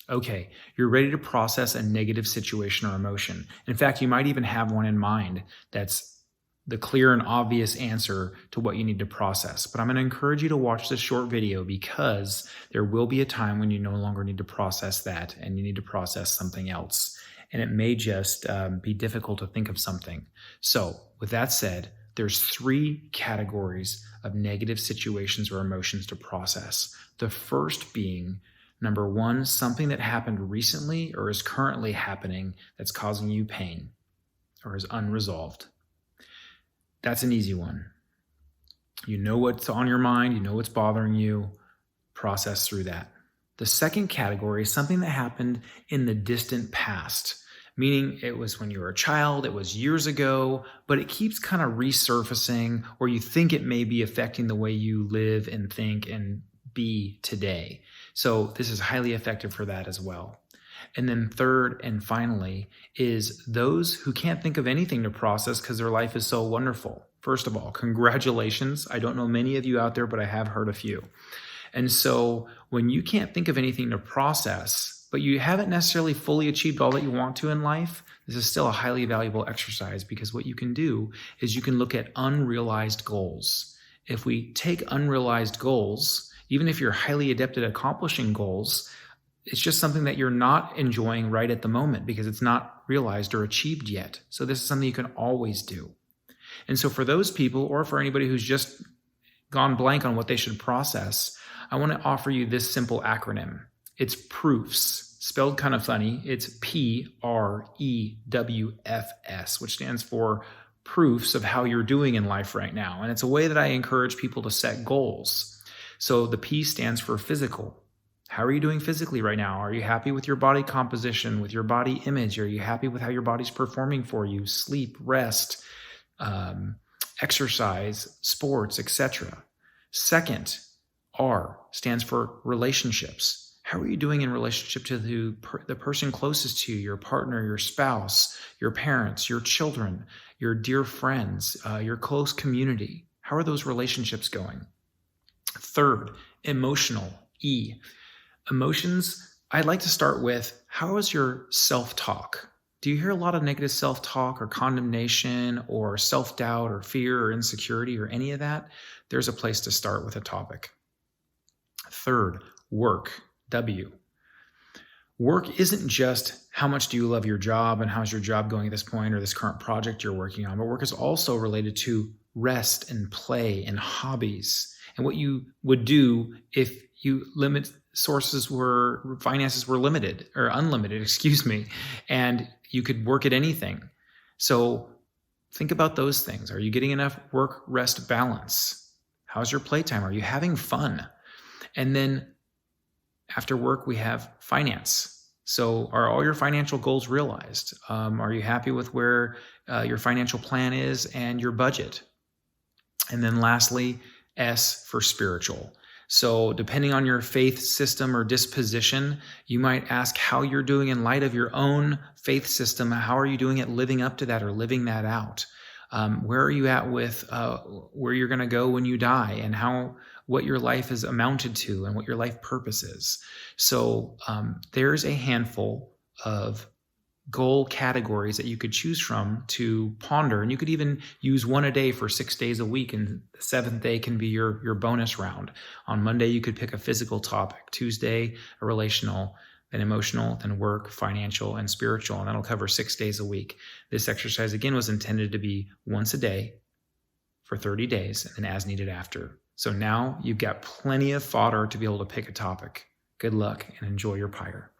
Okay, you're ready to process a negative situation or emotion. In fact, you might even have one in mind that's the clear and obvious answer to what you need to process. But I'm going to encourage you to watch this short video because there will be a time when you no longer need to process that and you need to process something else. And it may just be difficult to think of something. So, with that said, there's three categories of negative situations or emotions to process. The first being number one, something that happened recently or is currently happening that's causing you pain or is unresolved. That's an easy one. You know what's on your mind, you know what's bothering you, process through that. The second category is something that happened in the distant past, meaning it was when you were a child, it was years ago, but it keeps kind of resurfacing, or you think it may be affecting the way you live and think and be today. So this is highly effective for that as well. And then third and finally is those who can't think of anything to process because their life is so wonderful. First of all, congratulations. I don't know many of you out there, but I have heard a few. And so when you can't think of anything to process, but you haven't necessarily fully achieved all that you want to in life, this is still a highly valuable exercise because what you can do is you can look at unrealized goals. If we take unrealized goals, even if you're highly adept at accomplishing goals, it's just something that you're not enjoying right at the moment because it's not realized or achieved yet. So this is something you can always do. And so for those people, or for anybody who's just gone blank on what they should process, I want to offer you this simple acronym. It's PROOFS, spelled kind of funny. It's PREWFS, which stands for proofs of how you're doing in life right now. And it's a way that I encourage people to set goals. So the P stands for physical. How are you doing physically right now? Are you happy with your body composition, with your body image? Are you happy with how your body's performing for you? Sleep, rest, exercise, sports, etc. Second, R stands for relationships. How are you doing in relationship to the person closest to you, your partner, your spouse, your parents, your children, your dear friends, your close community? How are those relationships going? Third, emotional, E. Emotions, I'd like to start with, how is your self-talk? Do you hear a lot of negative self-talk or condemnation or self-doubt or fear or insecurity or any of that? There's a place to start with a topic. Third, work, W. Work isn't just how much do you love your job and how's your job going at this point or this current project you're working on, but work is also related to rest and play and hobbies and what you would do if you finances were limited or unlimited, and you could work at anything. So think about those things. Are you getting enough work, rest, balance? How's your playtime? Are you having fun? And then after work, we have finance. So are all your financial goals realized? Are you happy with where your financial plan is and your budget? And then lastly, S for spiritual. So depending on your faith system or disposition, you might ask how you're doing in light of your own faith system. How are you doing at living up to that or living that out? Where are you at with where you're going to go when you die and what your life is amounted to and what your life purpose is? So there's a handful of goal categories that you could choose from to ponder. And you could even use one a day for 6 days a week. And the seventh day can be your bonus round. On Monday, you could pick a physical topic. Tuesday, a relational, then emotional, then work, financial, and spiritual. And that'll cover 6 days a week. This exercise, again, was intended to be once a day for 30 days and then as needed after. So now you've got plenty of fodder to be able to pick a topic. Good luck and enjoy your pyre.